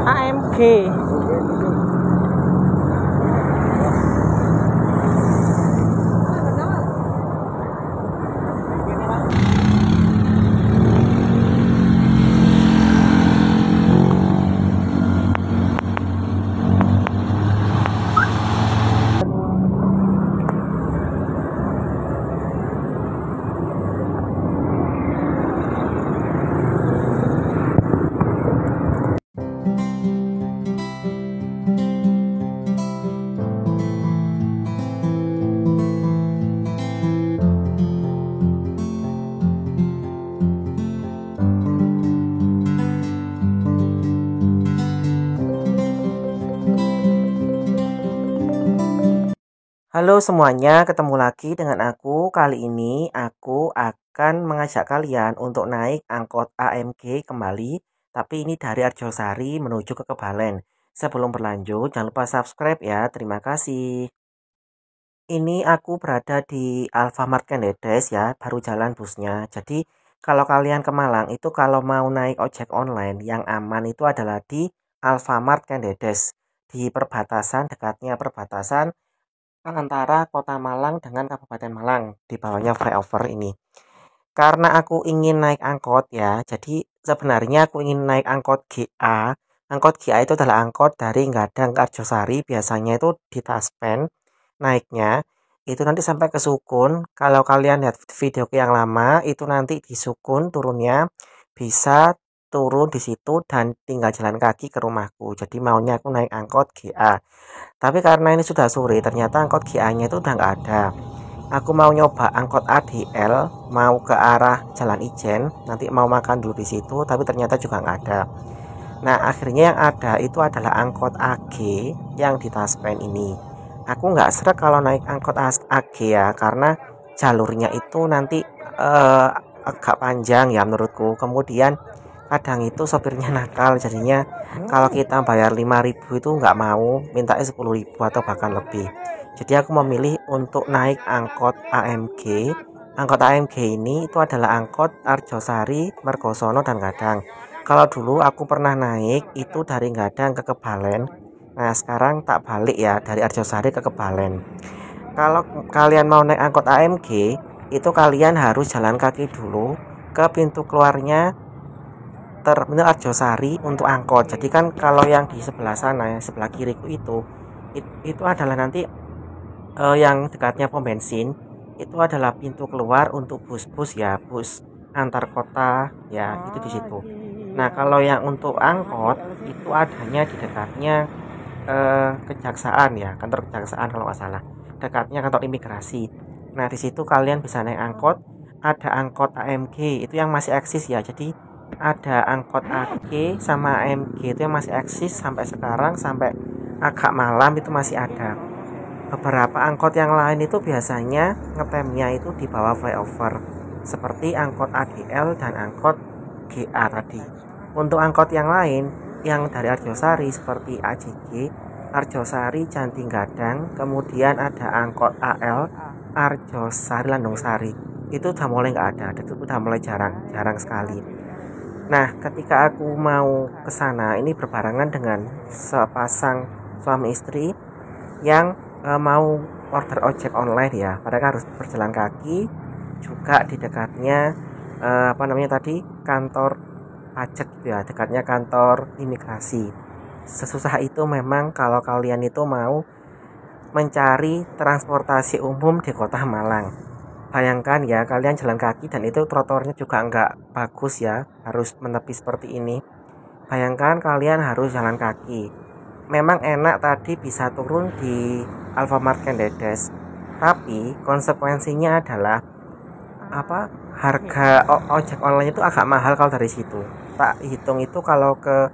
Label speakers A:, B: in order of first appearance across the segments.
A: AMG. Halo semuanya, ketemu lagi dengan aku. Kali ini aku akan mengajak kalian untuk naik angkot AMG kembali, tapi ini dari Arjosari menuju ke Kebalen. Sebelum berlanjut, jangan lupa subscribe ya. Terima kasih. Ini aku berada di Alfamart Kendedes ya, baru jalan busnya. Jadi kalau kalian ke Malang itu kalau mau naik ojek online yang aman itu adalah di Alfamart Kendedes, di perbatasan, dekatnya perbatasan antara Kota Malang dengan Kabupaten Malang, di bawahnya flyover ini. Karena aku ingin naik angkot ya, jadi sebenarnya aku ingin naik angkot GA. Angkot GA itu adalah angkot dari Gadang ke Arjosari, biasanya itu di Taspen naiknya. Itu nanti sampai ke Sukun. Kalau kalian lihat video yang lama, itu nanti di Sukun turunnya bisa turun di situ dan tinggal jalan kaki ke rumahku. Jadi maunya aku naik angkot GA. Tapi karena ini sudah sore, ternyata angkot GA-nya itu udah nggak ada. Aku mau nyoba angkot ADL, mau ke arah Jalan Ijen, nanti mau makan dulu di situ, tapi ternyata juga nggak ada. Nah, akhirnya yang ada itu adalah angkot AG yang di Taspen ini. Aku nggak srek kalau naik angkot AG ya, karena jalurnya itu nanti agak panjang ya menurutku. Kemudian kadang itu sopirnya nakal, jadinya kalau kita bayar 5.000 itu nggak mau, mintanya 10.000 atau bahkan lebih. Jadi aku memilih untuk naik angkot AMG. Angkot AMG ini itu adalah angkot Arjosari, Mergosono dan Gadang. Kalau dulu aku pernah naik itu dari Gadang ke Kebalen. Nah sekarang tak balik ya, dari Arjosari ke Kebalen. Kalau kalian mau naik angkot AMG itu kalian harus jalan kaki dulu ke pintu keluarnya Terminal Arjosari untuk angkot. Jadi kan kalau yang di sebelah sana, yang sebelah kiriku itu adalah nanti yang dekatnya pom bensin. Itu adalah pintu keluar untuk bus-bus ya, bus antar kota ya, itu di situ. Nah, kalau yang untuk angkot itu adanya di dekatnya kejaksaan ya, kantor kejaksaan kalau nggak salah. Dekatnya kantor imigrasi. Nah, di situ kalian bisa naik angkot. Ada angkot AMG itu yang masih eksis ya. Jadi ada angkot AG sama AMG itu yang masih eksis sampai sekarang, sampai agak malam itu masih ada. Beberapa angkot yang lain itu biasanya ngetemnya itu di bawah flyover, seperti angkot ADL dan angkot GA tadi. Untuk angkot yang lain yang dari Arjosari seperti AJG, Arjosari, Janting Gadang, kemudian ada angkot AL, Arjosari, Landung Sari. Itu udah mulai nggak ada, itu udah mulai jarang sekali. Nah, ketika aku mau ke sana, ini berbarengan dengan sepasang suami istri yang mau order ojek online ya. Mereka harus berjalan kaki, juga di dekatnya kantor pajak ya, dekatnya kantor imigrasi. Sesusah itu memang kalau kalian itu mau mencari transportasi umum di Kota Malang. Bayangkan ya, kalian jalan kaki dan itu trotoarnya juga nggak bagus ya, harus menepi seperti ini. Bayangkan kalian harus jalan kaki. Memang enak tadi bisa turun di Alfamart Kendedes, tapi konsekuensinya adalah harga ojek online itu agak mahal kalau dari situ. Tak hitung itu kalau ke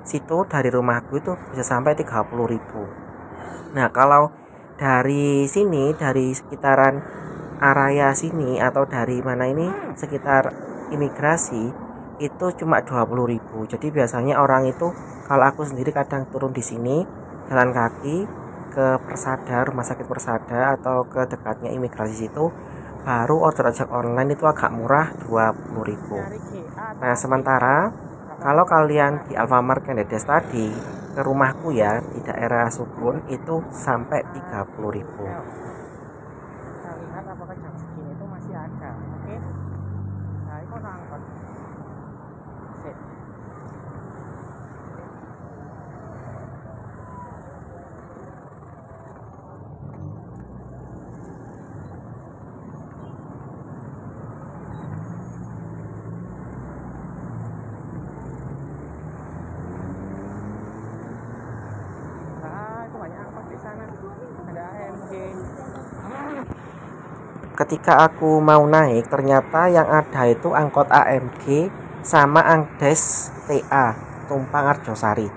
A: situ dari rumahku itu bisa sampai 30.000. Nah, kalau dari sini, dari sekitaran area sini atau dari mana ini sekitar imigrasi itu cuma 20.000. Jadi biasanya orang itu, kalau aku sendiri kadang turun di sini jalan kaki ke Persada, rumah sakit Persada atau ke dekatnya imigrasi situ, baru order ojek online itu agak murah 20.000. Nah, sementara Kalau kalian di Alfamart Kendedes tadi ke rumahku ya di daerah Subun itu sampai 30.000.
B: Kita lihat apakah jam segini itu masih ada. Oke. Nah, itu angkot. Sip. Ada AMG.
A: Ketika aku mau naik ternyata yang ada itu angkot AMG sama Angdes TA Tumpang Arjosari.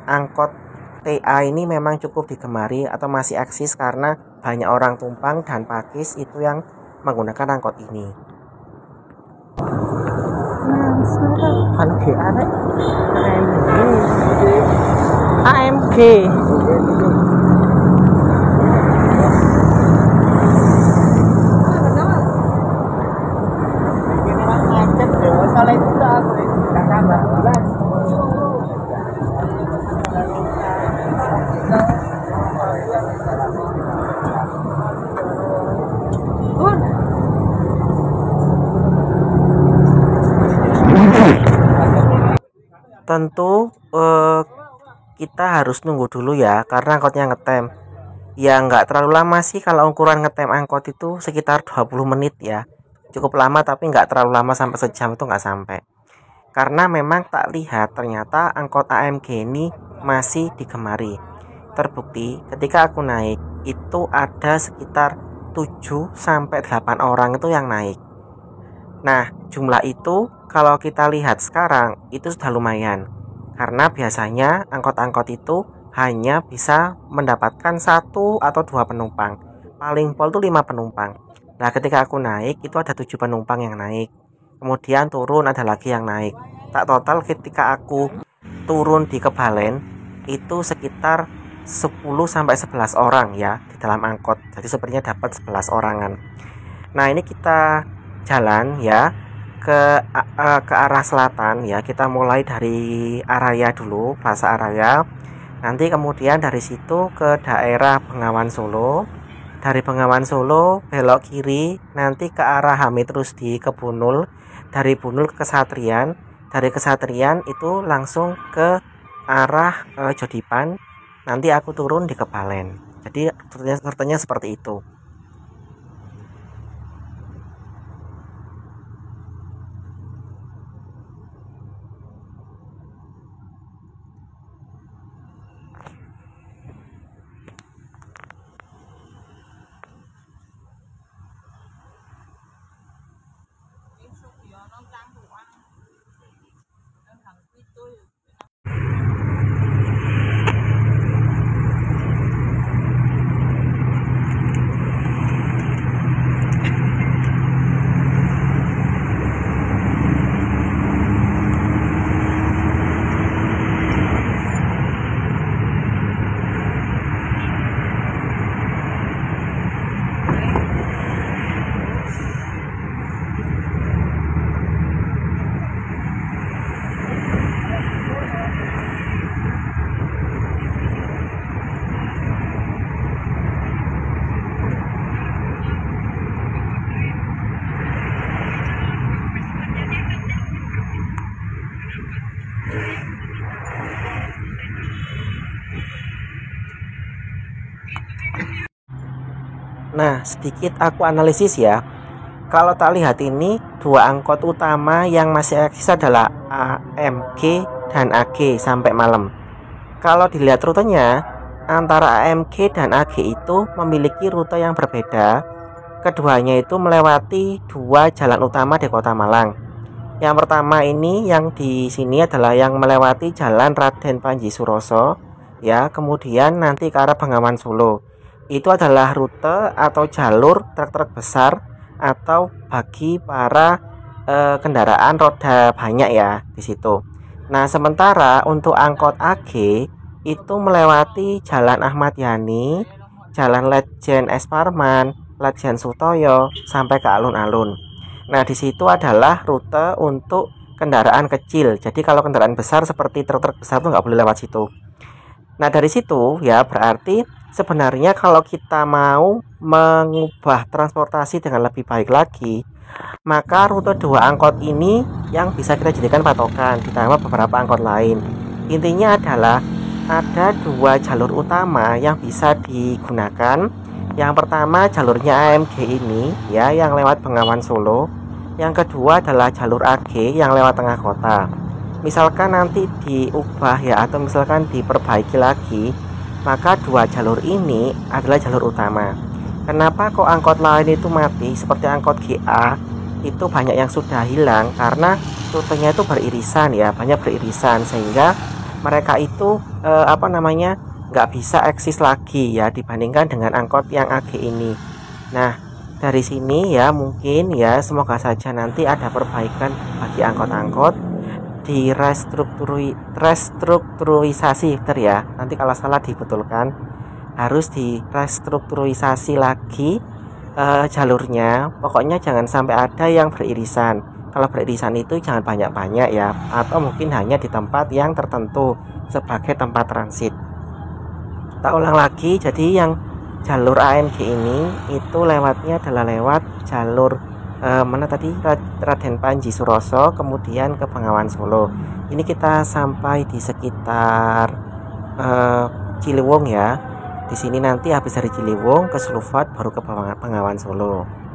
A: Angkot TA ini memang cukup digemari atau masih eksis karena banyak orang tumpang dan pakis itu yang menggunakan angkot ini.
B: AMG.
A: Tentu kita harus nunggu dulu ya karena angkotnya ngetem. Ya nggak terlalu lama sih kalau ukuran ngetem angkot itu sekitar 20 menit ya. Cukup lama tapi nggak terlalu lama sampai sejam itu nggak sampai. Karena memang tak lihat ternyata angkot AMG ini masih digemari. Terbukti ketika aku naik itu ada sekitar 7 sampai 8 orang itu yang naik. Nah, jumlah itu kalau kita lihat sekarang itu sudah lumayan. Karena biasanya angkot-angkot itu hanya bisa mendapatkan 1 atau 2 penumpang. Paling pol itu 5 penumpang. Nah, ketika aku naik itu ada 7 penumpang yang naik. Kemudian turun ada lagi yang naik. Tak total ketika aku turun di Kebalen itu sekitar 10 sampai 11 orang ya di dalam angkot. Jadi sepertinya dapat 11 orangan. Nah, ini kita jalan ya ke arah selatan ya. Kita mulai dari Araya dulu, Plaza Araya. Nanti kemudian dari situ ke daerah Bengawan Solo. Dari Bengawan Solo belok kiri nanti ke arah Hamid Rusdi ke Bunul. Dari Bunul ke Kesatrian. Dari Kesatrian itu langsung ke arah Jodipan. Nanti aku turun di Kebalen. Jadi rutenya seperti itu. Nah, sedikit aku analisis ya. Kalau tak lihat ini, dua angkot utama yang masih eksis adalah AMG dan AG sampai malam. Kalau dilihat rutenya, antara AMG dan AG itu memiliki rute yang berbeda. Keduanya itu melewati dua jalan utama di Kota Malang. Yang pertama ini yang di sini adalah yang melewati Jalan Raden Panji Suroso, ya, kemudian nanti ke arah Bengawan Solo. Itu adalah rute atau jalur truk-truk besar atau bagi para kendaraan roda banyak ya di situ. Nah, sementara untuk angkot AG itu melewati Jalan Ahmad Yani, Jalan Ledjen S. Parman, Ledjen Sutoyo sampai ke alun-alun. Nah, di situ adalah rute untuk kendaraan kecil. Jadi kalau kendaraan besar seperti truk-truk besar tuh nggak boleh lewat situ. Nah dari situ ya berarti sebenarnya kalau kita mau mengubah transportasi dengan lebih baik lagi, maka rute 2 angkot ini yang bisa kita jadikan patokan ditambah beberapa angkot lain. Intinya adalah ada 2 jalur utama yang bisa digunakan. Yang pertama jalurnya AMG ini ya yang lewat Bengawan Solo. Yang kedua adalah jalur AG yang lewat tengah kota. Misalkan nanti diubah ya atau misalkan diperbaiki lagi, maka 2 jalur ini adalah jalur utama. Kenapa kok angkot lain itu mati seperti angkot GA itu banyak yang sudah hilang karena rutenya itu beririsan ya, banyak beririsan sehingga mereka itu nggak bisa eksis lagi ya dibandingkan dengan angkot yang AG ini. Nah dari sini ya mungkin ya semoga saja nanti ada perbaikan bagi angkot-angkot, di restrukturisasi ya, nanti kalau salah dibetulkan, harus di restrukturisasi lagi jalurnya. Pokoknya jangan sampai ada yang beririsan. Kalau beririsan itu jangan banyak-banyak ya, atau mungkin hanya di tempat yang tertentu sebagai tempat transit. Tak ulang lagi, jadi yang jalur AMG ini itu lewatnya adalah lewat jalur mana tadi, Raden Panji Suroso, kemudian ke Bengawan Solo. Ini kita sampai di sekitar Ciliwung ya. Di sini nanti habis dari Ciliwung ke Sulufat baru ke Bengawan Solo.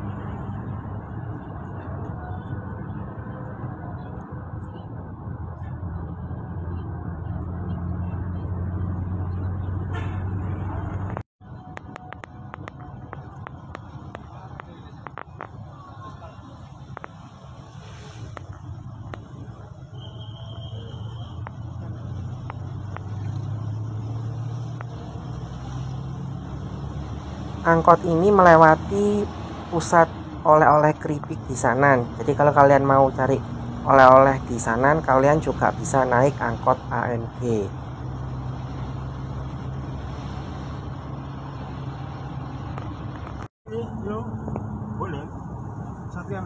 A: Angkot ini melewati pusat oleh-oleh keripik di sana. Jadi kalau kalian mau cari oleh-oleh di sana, kalian juga bisa naik angkot AMG.
B: Boleh. Satria.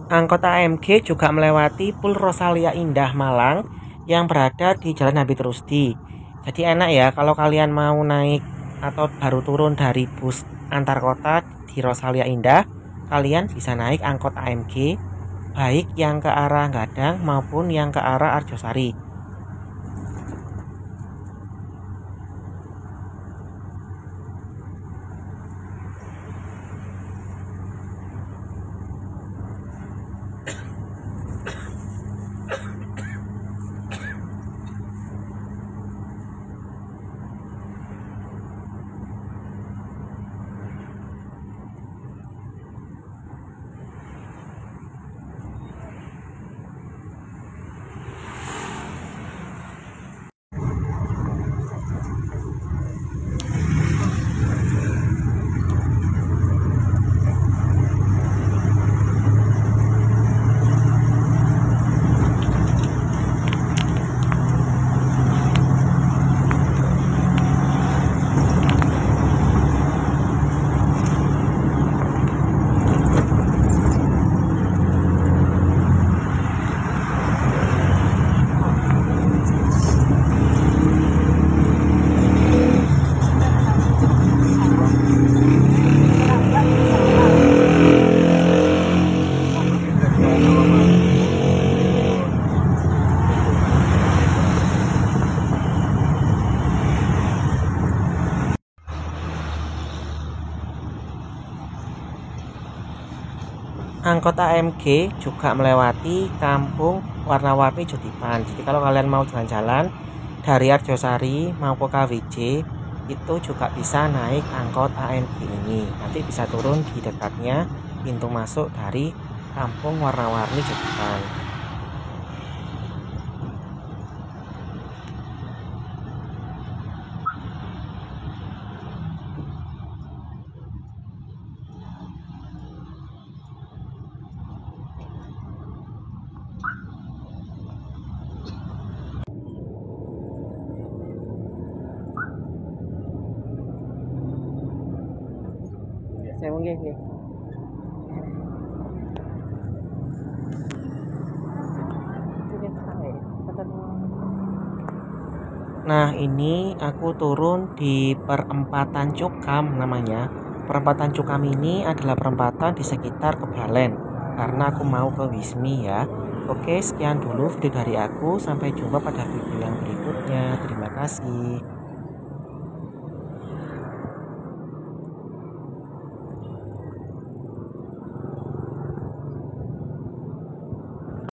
A: Angkot AMG juga melewati Pul Rosalia Indah Malang yang berada di Jalan Habib Rusdi. Jadi enak ya kalau kalian mau naik atau baru turun dari bus antar kota di Rosalia Indah, kalian bisa naik angkot AMG baik yang ke arah Gadang maupun yang ke arah Arjosari. Angkot AMG juga melewati Kampung Warna-Warni Jotipan. Jadi kalau kalian mau jalan-jalan dari Arjosari mau ke KWJ J itu juga bisa naik angkot AMG ini. Nanti bisa turun di dekatnya pintu masuk dari Kampung Warna-Warni Jepitan.
B: Saya mungkin nggih.
A: Nah, ini aku turun di perempatan Cukam namanya. Perempatan Cukam ini adalah perempatan di sekitar Kebalen karena aku mau ke Wismi ya. Oke, sekian dulu video dari aku. Sampai jumpa pada video yang berikutnya. Terima kasih.